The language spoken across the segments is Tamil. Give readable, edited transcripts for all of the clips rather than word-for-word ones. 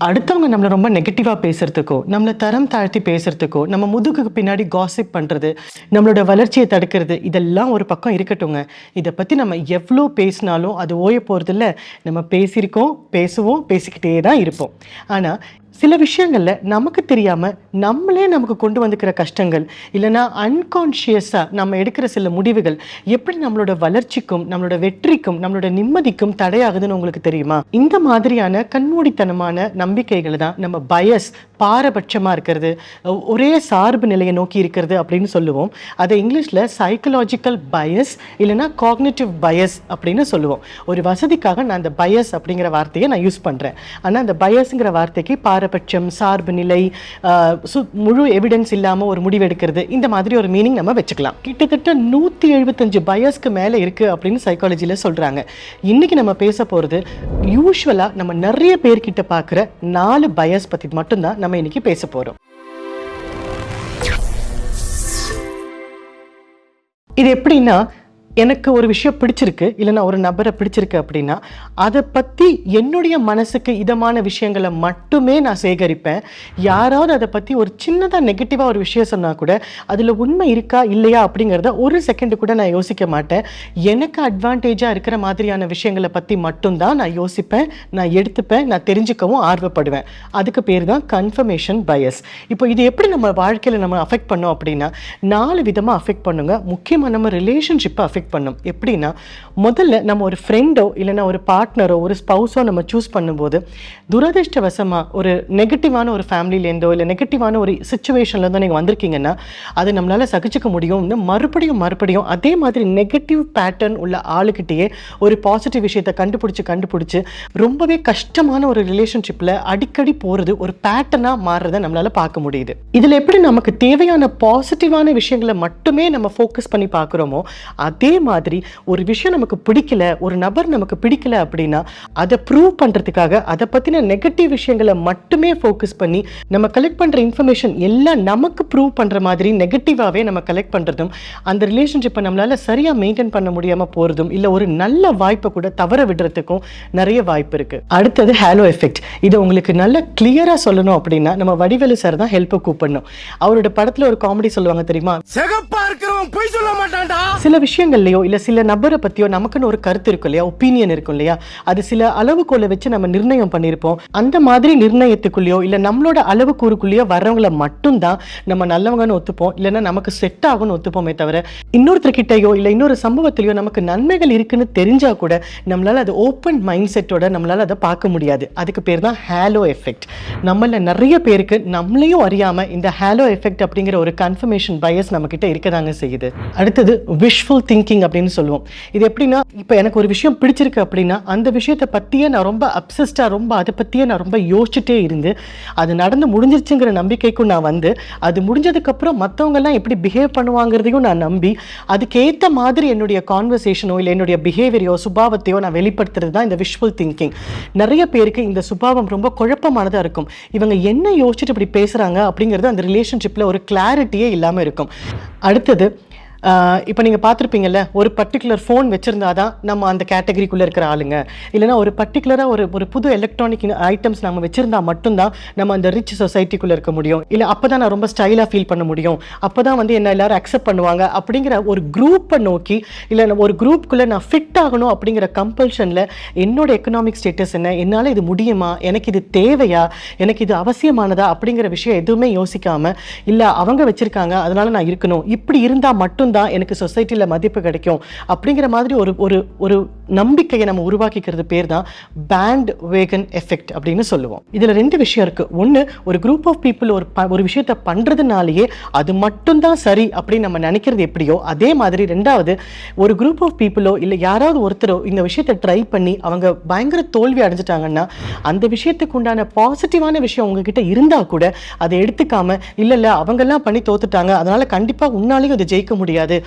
அடுத்தவங்க நம்மளை ரொம்ப நெகட்டிவாக பேசுறதுக்கோ, நம்மளை தரம் தாழ்த்தி பேசுறதுக்கோ, நம்ம முதுகுக்கு பின்னாடி காசிப் பண்ணுறது, நம்மளோட வளர்ச்சியை தடுக்கிறது, இதெல்லாம் ஒரு பக்கம் இருக்கட்டுங்க. இதை பற்றி நம்ம எவ்வளோ பேசினாலும் அது ஓய போகிறதில்ல. நம்ம பேசியிருக்கோம், பேசுவோம், பேசிக்கிட்டே தான் இருப்போம். ஆனால் சில விஷயங்களில் நமக்கு தெரியாமல் நம்மளே நமக்கு கொண்டு வந்துக்கிற கஷ்டங்கள், இல்லைனா அன்கான்ஷியஸாக நம்ம எடுக்கிற சில முடிவுகள் எப்படி நம்மளோட வளர்ச்சிக்கும், நம்மளோட வெற்றிக்கும், நம்மளோட நிம்மதிக்கும் தடையாகுதுன்னு உங்களுக்கு தெரியுமா? இந்த மாதிரியான கண்மூடித்தனமான நம்பிக்கைகளை தான் நம்ம பயஸ், பாரபட்சமாக இருக்கிறது, ஒரே சார்பு நிலையை நோக்கி இருக்கிறது அப்படின்னு சொல்லுவோம். அதை இங்கிலீஷில் சைக்கலாஜிக்கல் பயஸ் இல்லைனா காக்னிட்டிவ் பயஸ் அப்படின்னு சொல்லுவோம். ஒரு வசதிக்காக நான் அந்த பயஸ் அப்படிங்கிற வார்த்தையை நான் யூஸ் பண்ணுறேன். ஆனால் அந்த பயஸுங்கிற வார்த்தைக்கு பாரபட்சம், சார்பு நிலை, முழு எவிடன்ஸ் இல்லாமல் ஒரு முடிவு எடுக்கிறது, இந்த மாதிரி ஒரு மீனிங் நம்ம வச்சுக்கலாம். கிட்டத்தட்ட 175 பயஸ்க்கு மேலே இருக்குது அப்படின்னு சைக்காலஜியில் சொல்கிறாங்க. இன்றைக்கி நம்ம பேச போகிறது யூஸ்வலாக நம்ம நிறைய பேர்கிட்ட பார்க்குற 4 பயஸ் பற்றி மட்டும்தான் நம்ம இன்னைக்கு பேச போறோம். இது எப்படின்னா, எனக்கு ஒரு விஷயம் பிடிச்சிருக்கு, இல்லைனா ஒரு நபரை பிடிச்சிருக்கு அப்படின்னா அதை பற்றி என்னுடைய மனசுக்கு இதமான விஷயங்களை மட்டுமே நான் சேகரிப்பேன். யாராவது அதை பற்றி ஒரு சின்னதாக நெகட்டிவாக ஒரு விஷயம் சொன்னால் கூட அதில் உண்மை இருக்கா இல்லையா அப்படிங்கிறத ஒரு செகண்டு கூட நான் யோசிக்க மாட்டேன். எனக்கு அட்வான்டேஜாக இருக்கிற மாதிரியான விஷயங்களை பற்றி மட்டும்தான் நான் யோசிப்பேன், நான் எடுத்துப்பேன், நான் தெரிஞ்சுக்கவும் ஆர்வப்படுவேன். அதுக்கு பேர் தான் கன்ஃபர்மேஷன் பயஸ். இப்போ இது எப்படி நம்ம வாழ்க்கையில் நம்ம அஃபெக்ட் பண்ணோம் அப்படின்னா 4 விதமாக அஃபெக்ட் பண்ணுங்க. முக்கியமாக நம்ம ரிலேஷன்ஷிப்பை அஃபெக்ட் பண்ணும். எப்படின்னா, முதல்ல நம்ம ஒரு ஃப்ரெண்டோ இல்லைனா ஒரு பார்ட்னரோ ஒரு ஸ்பௌஸோ நம்ம சூஸ் பண்ணும்போது துரதிர்ஷ்டவசமாக ஒரு நெகட்டிவான ஒரு ஃபேமிலியிலேருந்தோ இல்லை நெகட்டிவான ஒரு சிச்சுவேஷன்லேருந்தோ நீங்கள் வந்திருக்கீங்கன்னா அது நம்மளால் சகிச்சுக்க முடியும்னு மறுபடியும் அதே மாதிரி நெகட்டிவ் பேட்டர்ன் உள்ள ஆளுக்கிட்டேயே ஒரு பாசிட்டிவ் விஷயத்தை கண்டுபிடிச்சி ரொம்பவே கஷ்டமான ஒரு ரிலேஷன்ஷிப்பில் அடிக்கடி போகிறது ஒரு பேட்டர்னாக மாறுறதை நம்மளால் பார்க்க முடியுது. இதில் எப்படி நமக்கு தேவையான பாசிட்டிவான விஷயங்களை மட்டுமே நம்ம ஃபோக்கஸ் பண்ணி பார்க்குறோமோ, அதே மாதிரி ஒரு விஷயம் நமக்கு பிடிக்கல, ஒரு நபர் நமக்கு பிடிக்கல அப்படின்னா அதை ப்ரூவ் பண்ணுறதுக்காக அதை பற்றின நெகட்டிவ் விஷயங்களை மட்டுமே ஃபோக்கஸ் பண்ணி நம்ம கலெக்ட் பண்ணுற இன்ஃபர்மேஷன் எல்லாம் நமக்கு ப்ரூவ் பண்ணுற மாதிரி நெகட்டிவாகவே நம்ம கலெக்ட் பண்ணுறதும் அந்த ரிலேஷன்ஷிப்பை நம்மளால் சரியாக மெயின்டைன் பண்ண முடியாமல் போகிறதும் இல்லை ஒரு நல்ல வாய்ப்பை கூட தவற விடுறதுக்கும் நிறைய வாய்ப்பு இருக்குது. அடுத்தது ஹேலோ எஃபெக்ட். இதை உங்களுக்கு நல்ல கிளியராக சொல்லணும் அப்படின்னா நம்ம வடிவேலு சார் தான் ஹெல்ப்பை கூப்பிடணும். அவரோட படத்தில் ஒரு காமெடி சொல்லுவாங்க தெரியுமா, சில விஷயங்கள்லையோ இல்லை சில நபரை பற்றியோ நமக்குன்னு ஒரு கருத்து இருக்கும் இல்லையா, ஒப்பீனியன் இருக்கும் இல்லையா, அது சில அளவுகோலை வச்சு நம்ம நிர்ணயம் பண்ணியிருப்போம். அந்த மாதிரி நிர்ணயத்துக்குள்ளேயோ இல்லை நம்மளோட அளவுக்கூறுக்குள்ளேயோ வர்றவங்களை மட்டும்தான் நம்ம நல்லவங்கன்னு ஒத்துப்போம், இல்லைன்னா நமக்கு செட் ஆகும்னு ஒத்துப்போமே தவிர இன்னொருத்தர்கிட்டையோ இல்லை இன்னொரு சம்பவத்திலையோ நமக்கு நன்மைகள் இருக்குன்னு தெரிஞ்சா கூட நம்மளால அது ஓப்பன் மைண்ட் செட்டோட நம்மளால அதை பார்க்க முடியாது. அதுக்கு பேர் தான் ஹேலோ எஃபெக்ட். நம்மள நிறைய பேருக்கு நம்மளையும் அறியாமல் இந்த ஹேலோ எஃபெக்ட் அப்படிங்கிற ஒரு கன்ஃபர்மேஷன் பயஸ் நம்ம கிட்ட இருக்கதாங்க செய்யுது. அடுத்தது விஷுவல் திங்கிங் அப்படின்னு சொல்லுவோம். இது எப்படின்னா, இப்போ எனக்கு ஒரு விஷயம் பிடிச்சிருக்கு அப்படின்னா அந்த விஷயத்தை பற்றியே நான் ரொம்ப அப்சஸ்டாக அதை பற்றியே நான் ரொம்ப யோசிச்சுட்டே இருந்து அது நடந்து முடிஞ்சிருச்சுங்கிற நம்பிக்கைக்கும் நான் வந்து அது முடிஞ்சதுக்கப்புறம் மற்றவங்கெல்லாம் எப்படி பிஹேவ் பண்ணுவாங்கிறதையும் நான் நம்பி அதுக்கேற்ற மாதிரி என்னுடைய கான்வர்சேஷனோ இல்லை என்னுடைய பிஹேவியரையோ சுபாவத்தையோ நான் வெளிப்படுத்துறது தான் இந்த விஷுவல் திங்கிங். நிறைய பேருக்கு இந்த சுபாவம் ரொம்ப குழப்பமானதாக இருக்கும். இவங்க என்ன யோசிச்சுட்டு இப்படி பேசுகிறாங்க அப்படிங்கிறது அந்த ரிலேஷன்ஷிப்பில் ஒரு கிளாரிட்டியே இல்லாமல் இருக்கும். அடுத்தது இப்போ நீங்கள் பார்த்துருப்பீங்கல்ல, ஒரு பர்டிகுலர் ஃபோன் வச்சுருந்தா தான் நம்ம அந்த கேட்டகரிக்குள்ளே இருக்கிற ஆளுங்க, இல்லைனா ஒரு பர்டிகுலராக ஒரு புது எலக்ட்ரானிக் ஐட்டம்ஸ் நம்ம வச்சுருந்தா மட்டும்தான் நம்ம அந்த ரிச் சொசைட்டிக்குள்ளே இருக்க முடியும், இல்லை அப்போ தான் நான் ரொம்ப ஸ்டைலாக ஃபீல் பண்ண முடியும், அப்போ தான் வந்து என்ன எல்லோரும் அக்செப்ட் பண்ணுவாங்க அப்படிங்கிற ஒரு குரூப்பை நோக்கி, இல்லை ஒரு குரூப்புக்குள்ளே நான் ஃபிட் ஆகணும் அப்படிங்கிற கம்பல்ஷனில் என்னோட எக்கனாமிக் ஸ்டேட்டஸ் என்ன, என்னால் இது முடியுமா, எனக்கு இது தேவையா, எனக்கு இது அவசியமானதா அப்படிங்கிற விஷயம் எதுவுமே யோசிக்காமல், இல்லை அவங்க வச்சுருக்காங்க அதனால் நான் இருக்கணும், இப்படி இருந்தால் மட்டும்தான் எனக்கு சொசைட்டியில் மதிப்பு கிடைக்கும் அப்படிங்கிற மாதிரி ஒரு நம்பிக்கையை நம்ம உருவாக்கிக்கிறது பேர் தான் பேண்ட் வேகன் எஃபெக்ட் அப்படின்னு சொல்லுவோம். இதில் 2 விஷயம் இருக்குது. ஒன்று, ஒரு குரூப் ஆஃப் பீப்புள் ஒரு விஷயத்தை பண்ணுறதுனாலேயே அது மட்டும்தான் சரி அப்படின்னு நம்ம நினைக்கிறது எப்படியோ அதே மாதிரி, ரெண்டாவது, ஒரு குரூப் ஆஃப் பீப்புளோ இல்லை யாராவது ஒருத்தரோ இந்த விஷயத்தை ட்ரை பண்ணி அவங்க பயங்கர தோல்வி அடைஞ்சிட்டாங்கன்னா அந்த விஷயத்துக்கு உண்டான பாசிட்டிவான விஷயம் உங்ககிட்ட இருந்தால் கூட அதை எடுத்துக்காம இல்லை அவங்கெல்லாம் பண்ணி தோத்துட்டாங்க அதனால் கண்டிப்பாக உன்னாலையும் அதை ஜெயிக்க முடியாது,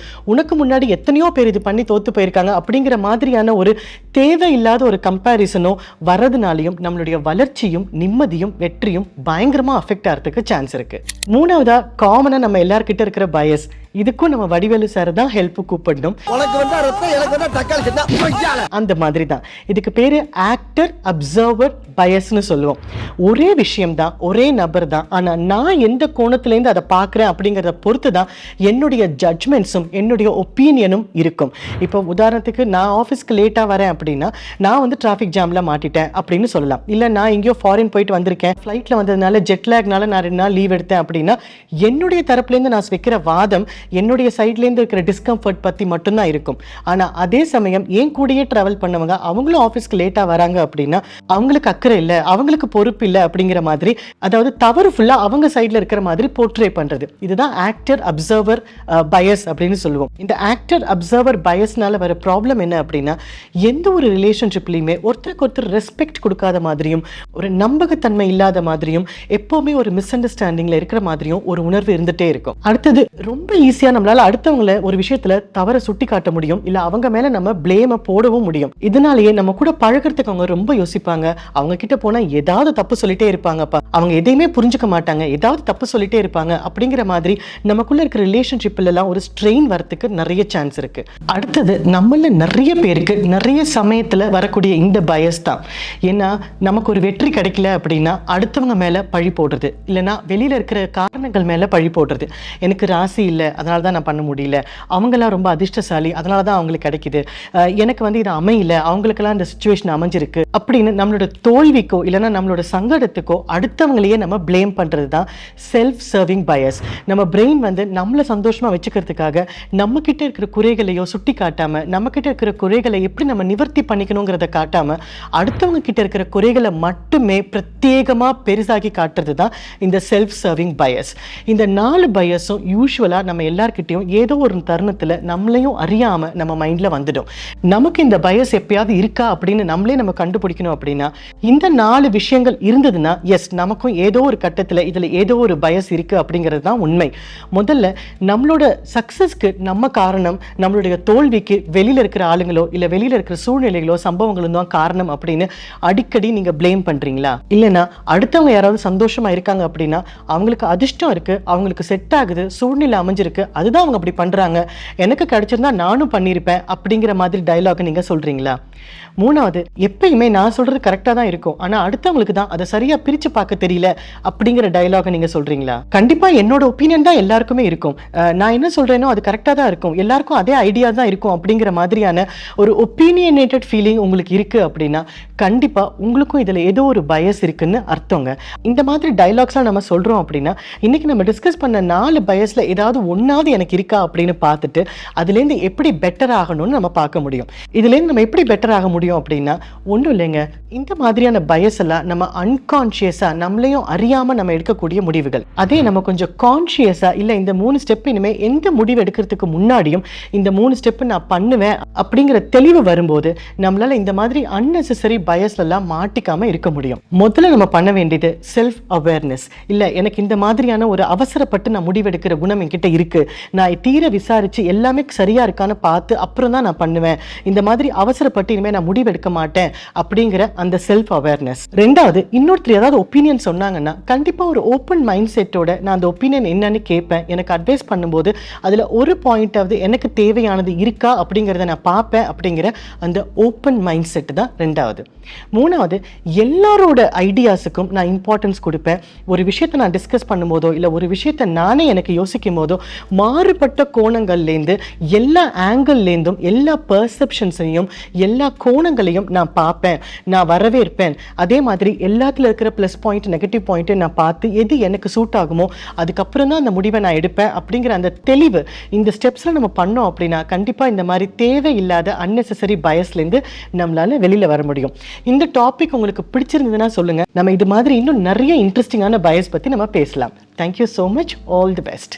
உனக்கு முன்னாடி எத்தனையோ பேர் இது பண்ணி தோத்து போயிருக்காங்க அப்படிங்கிற மாதிரியான ஒரு தேவையில்லாத ஒரு கம்பேரிசனோ வரதுனாலையும் நம்மளுடைய வளர்ச்சியும் நிம்மதியும் வெற்றியும் பயங்கரமா அஃபெக்ட் ஆகிறதுக்கு சான்ஸ் இருக்கு. மூணாவதா காமனா நம்ம எல்லார்கிட்ட இருக்கிற பயஸ், இதுக்கும் நம்ம வடிவேலு சார் தான் ஹெல்ப் கூப்பிடணும். அந்த மாதிரி தான் இதுக்கு பேரு ஆக்டர் அப்சர்வர் பயஸ்னு சொல்லுவோம். ஒரே விஷயம் தான், ஒரே நபர் தான், ஆனா நான் எந்த கோணத்திலேருந்து அதை பார்க்குறேன் அப்படிங்கிறத பொறுத்து தான் என்னுடைய ஜட்ஜ்மெண்ட்ஸும் என்னுடைய ஒப்பீனியனும் இருக்கும். இப்போ உதாரணத்துக்கு நான் ஆஃபீஸ்க்கு லேட்டாக வரேன் அப்படின்னா நான் வந்து டிராஃபிக் ஜாமில் மாட்டிட்டேன் அப்படின்னு சொல்லலாம். இல்லை நான் எங்கேயோ ஃபாரின் போயிட்டு வந்திருக்கேன், ஃப்ளைட்டில் வந்ததுனால ஜெட்லாக்னால நான் 2 நாள் லீவ் எடுத்தேன் அப்படின்னா என்னுடைய தரப்புலேருந்து நான் வைக்கிற வாதம் என்னுடைய சைட்லேருந்து இருக்கிற டிஸ்கம்ஃபர்ட் பற்றி மட்டும்தான் இருக்கும். ஆனால் அதே சமயம் என் கூடயே ட்ராவல் பண்ணவங்க அவங்களும் ஆஃபீஸ்க்கு லேட்டாக வராங்க அப்படின்னா அவங்களுக்கு அக்கறை இல்லை, அவங்களுக்கு பொறுப்பு இல்லை அப்படிங்கிற மாதிரி, அதாவது தவறு ஃபுல்லாக அவங்க சைடில் இருக்கிற மாதிரி போர்ட்ரே பண்ணுறது. இதுதான் ஆக்டர் அப்சர்வர் பயஸ் அப்படின்னு சொல்லுவோம். இந்த ஆக்டர் அப்சர்வர் பயஸ்னால வர ப்ராப்ளம் என்ன அப்படின்னா, எந்த ஒரு ரிலேஷன்ஷிப்லையுமே ஒருத்தருக்கு ஒருத்தர் ரெஸ்பெக்ட் கொடுக்காத மாதிரியும் ஒரு நம்பகத்தன்மை இல்லாத மாதிரியும் எப்போவுமே ஒரு மிஸ் அண்டர்ஸ்டாண்டிங்கில் இருக்கிற மாதிரியும் ஒரு உணர்வு இருந்துகிட்டே இருக்கும். அடுத்தது ரொம்ப ஈஸியாக நம்மளால் அடுத்தவங்களை ஒரு விஷயத்தில் தவறை சுட்டி காட்ட முடியும், இல்லை அவங்க மேலே நம்ம பிளேமை போடவும் முடியும். இதனாலேயே நம்ம கூட பழகிறதுக்கு அவங்க ரொம்ப யோசிப்பாங்க. அவங்க கிட்ட போனால் ஏதாவது தப்பு சொல்லிட்டே இருப்பாங்கப்பா, அவங்க எதையுமே புரிஞ்சுக்க மாட்டாங்க, ஏதாவது தப்பு சொல்லிட்டே இருப்பாங்க அப்படிங்கிற மாதிரி நமக்குள்ள இருக்கிற ரிலேஷன்ஷிப்லாம் ஒரு ஸ்ட்ரெயின் வரத்துக்கு நிறைய சான்ஸ் இருக்கு. அடுத்தது நம்மள நிறைய பேருக்கு நிறைய சமயத்தில் வரக்கூடிய இந்த பயஸ் தான். ஏன்னா நமக்கு ஒரு வெற்றி கிடைக்கல அப்படின்னா அடுத்தவங்க மேலே பழி போடுறது, இல்லைன்னா வெளியில் இருக்கிற காரணங்கள் மேலே பழி போடுறது. எனக்கு ராசி இல்லை அதனால தான் நான் பண்ண முடியல, அவங்களாம் ரொம்ப அதிர்ஷ்டசாலி அதனால தான் அவங்களுக்கு கிடைக்குது, எனக்கு வந்து இது அமையல அவங்களுக்கெல்லாம் இந்த சுச்சுவேஷன் அமைஞ்சிருக்கு அப்படின்னு நம்மளோட தோல்விக்கோ இல்லைன்னா நம்மளோட சங்கடத்துக்கோ அடுத்தவங்களையே நம்ம பிளேம் பண்ணுறது தான் செல்ஃப் சர்விங் பயஸ். நம்ம பிரெயின் வந்து நம்மளை சந்தோஷமாக வச்சுக்கிறதுக்காக நம்ம கிட்ட இருக்கிற குறைகளையோ சுட்டி காட்டாமல், நம்ம கிட்ட இருக்கிற குறைகளை எப்படி நம்ம நிவர்த்தி பண்ணிக்கணுங்கிறத காட்டாமல் அடுத்தவங்க கிட்ட இருக்கிற குறைகளை மட்டுமே பிரத்யேகமாக பெருசாகி காட்டுறது தான் இந்த செல்ஃப் சர்விங் பயஸ். இந்த 4 பயஸும் யூஸ்வலாக நம்ம எல்லார்கிட்டையும் ஏதோ ஒரு தருணத்தில் நம்மளையும் அறியாமல் நம்ம மைண்டில் வந்துடும். நமக்கு இந்த பயஸ் எப்பயாவது இருக்கா அப்படின்னு நம்மளே நம்ம கண்டுபிடிக்கணும் அப்படின்னா இந்த 4 விஷயங்கள் இருந்ததுன்னா எஸ் நமக்கும் ஏதோ ஒரு கட்டத்தில் இதில் ஏதோ ஒரு பயஸ் இருக்குது அப்படிங்கிறது தான் உண்மை. முதல்ல நம்மளோட சக்ஸஸ்க்கு நம்ம காரணம், நம்மளுடைய தோல்விக்கு வெளியில் இருக்கிற ஆளுங்களோ இல்லை வெளியில் இருக்கிற சூழ்நிலைகளோ சம்பவங்களும் தான் காரணம் அப்படின்னு அடிக்கடி நீங்கள் பிளேம் பண்ணுறீங்களா? இல்லைன்னா அடுத்தவங்க யாராவது சந்தோஷமாக இருக்காங்க அப்படின்னா அவங்களுக்கு அதிர்ஷ்டம் இருக்குது, அவங்களுக்கு செட் ஆகுது, சூழ்நிலை அமைஞ்சிருக்கு, அதுதான் அவங்க அப்படி பண்ணுறாங்க, எனக்கு கிடைச்சிருந்தா நானும் பண்ணியிருப்பேன் அப்படிங்கிற மாதிரி டைலாக் நீங்கள் சொல்கிறீங்களா? மூணாவது, எப்பயுமே நான் சொல்கிறது கரெக்டாக தான் இருக்கும் ஆனால் அடுத்தவங்களுக்கு தான் அதை சரியாக பிரித்து பார்க்க தெரியல அப்படிங்கிற டைலாகை நீங்கள் சொல்கிறீங்களா? கண்டிப்பாக என்னோட ஒப்பீனியன் தான் எல்லாருக்குமே இருக்கும், நான் என்ன சொல்கிறேனோ அது கரெக்டாக தான் இருக்கும், எல்லாருக்கும் அதே ஐடியா தான் இருக்கும் அப்படிங்கிற மாதிரியான ஒரு ஒப்பீனியனேட்டட் ஃபீலிங் உங்களுக்கு இருக்குது அப்படின்னா கண்டிப்பாக உங்களுக்கும் இதில் ஏதோ ஒரு பயஸ் இருக்குன்னு அர்த்தங்க. இந்த மாதிரி டைலாக்ஸ்லாம் நம்ம சொல்கிறோம் அப்படின்னா இன்றைக்கி நம்ம டிஸ்கஸ் பண்ண 4 பயஸில் ஏதாவது ஒன்றாவது எனக்கு இருக்கா அப்படின்னு பார்த்துட்டு அதுலேருந்து எப்படி பெட்டர் ஆகணும்னு நம்ம பார்க்க முடியும். இதுலேருந்து நம்ம எப்படி பெட்டர் ஆக முடியும் அப்படின்னா ஒன்றும் இல்லைங்க, இந்த மாதிரியான பயஸ் எல்லாம் நம்ம அன்கான்ஷியஸாக நம்மளையும் அறியாமல் நம்ம எடுக்கக்கூடிய முடிவுகள். அதே நம்ம கொஞ்சம் கான்ஷியஸாக இல்லை இந்த 3 ஸ்டெப் இனிமேல் எந்த முடிவு எடுக்கிறதுக்கு முன்னாடியும் இந்த 3 ஸ்டெப்பு நான் பண்ணுவேன் அப்படிங்கிற தெளிவு வரும்போது நம்மளால் இந்த மாதிரி அன்னெசரி பயஸ்லாம் மாட்டிக்காமல் இருக்க முடியும். முதல்ல நம்ம பண்ண வேண்டியது செல்ஃப் அவேர்னஸ். இல்லை எனக்கு இந்த மாதிரியான ஒரு அவசரப்பட்டு நான் முடிவெடுக்கிற குணம் என்கிட்ட இருக்குது, நான் தீர விசாரித்து எல்லாமே சரியாக இருக்கான்னு பார்த்து அப்புறம் தான் நான் பண்ணுவேன், இந்த மாதிரி அவசரப்பட்டு இனிமேல் நான் முடிவெடுக்க மாட்டேன் அப்படிங்கிற அந்த செல்ஃப் அவேர்னஸ். ரெண்டாவது, இன்னொருத்தர் ஏதாவது ஒப்பீனியன் சொன்னாங்கன்னா கண்டிப்பாக ஒரு ஓப்பன் மைண்ட் செட்டோட நான் அந்த ஒப்பீனியன் என்னன்னு கேட்பேன். எனக்கு அட்வைஸ் பண்ணும்போது அதில் ஒரு பாயிண்டாவது எனக்கு தேவையானது இருக்கா அப்படிங்கிறத நான் பார்ப்பேன் அப்படிங்கிற அந்த ஓப்பன் மைண்ட் செட் தான் ரெண்டாவது. மூணாவது, எல்லாரோட ஐடியாஸுக்கும் நான் இம்பார்ட்டன்ஸ் கொடுப்பேன். ஒரு விஷயத்தை நான் டிஸ்கஸ் பண்ணும்போதோ இல்லை ஒரு விஷயத்தை நானே எனக்கு யோசிக்கும் போதோ மாறுபட்ட கோணங்கள்லேருந்து எல்லா ஆங்கிள்லேருந்தும் எல்லா பர்செப்ஷன்ஸையும் எல்லா கோணங்களையும் நான் பார்ப்பேன், நான் வரவேற்பேன். அதே மாதிரி எல்லாத்துல இருக்கிற ப்ளஸ் பாயிண்ட் நெகட்டிவ் பாயிண்ட்டை நான் பார்த்து எது எனக்கு சூட் ஆகுமோ அதுக்கப்புறம் தான் அந்த முடிவை நான் எடுப்பேன் அப்படிங்கிற அந்த தெளிவு இந்த ஸ்டெப்ஸில் நம்ம பண்ணோம் அப்படின்னா கண்டிப்பாக இந்த மாதிரி தேவையில்லாத அன்னெசரி பயஸ்லேருந்து நம்மளால வெளியில் வர முடியும். இந்த டாபிக் உங்களுக்கு பிடிச்சிருந்ததுன்னா சொல்லுங்கள், நம்ம இது மாதிரி இன்னும் நிறைய இன்ட்ரெஸ்டிங்கான பயஸ் பற்றி நம்ம பேசலாம். Thank you so much, all the best.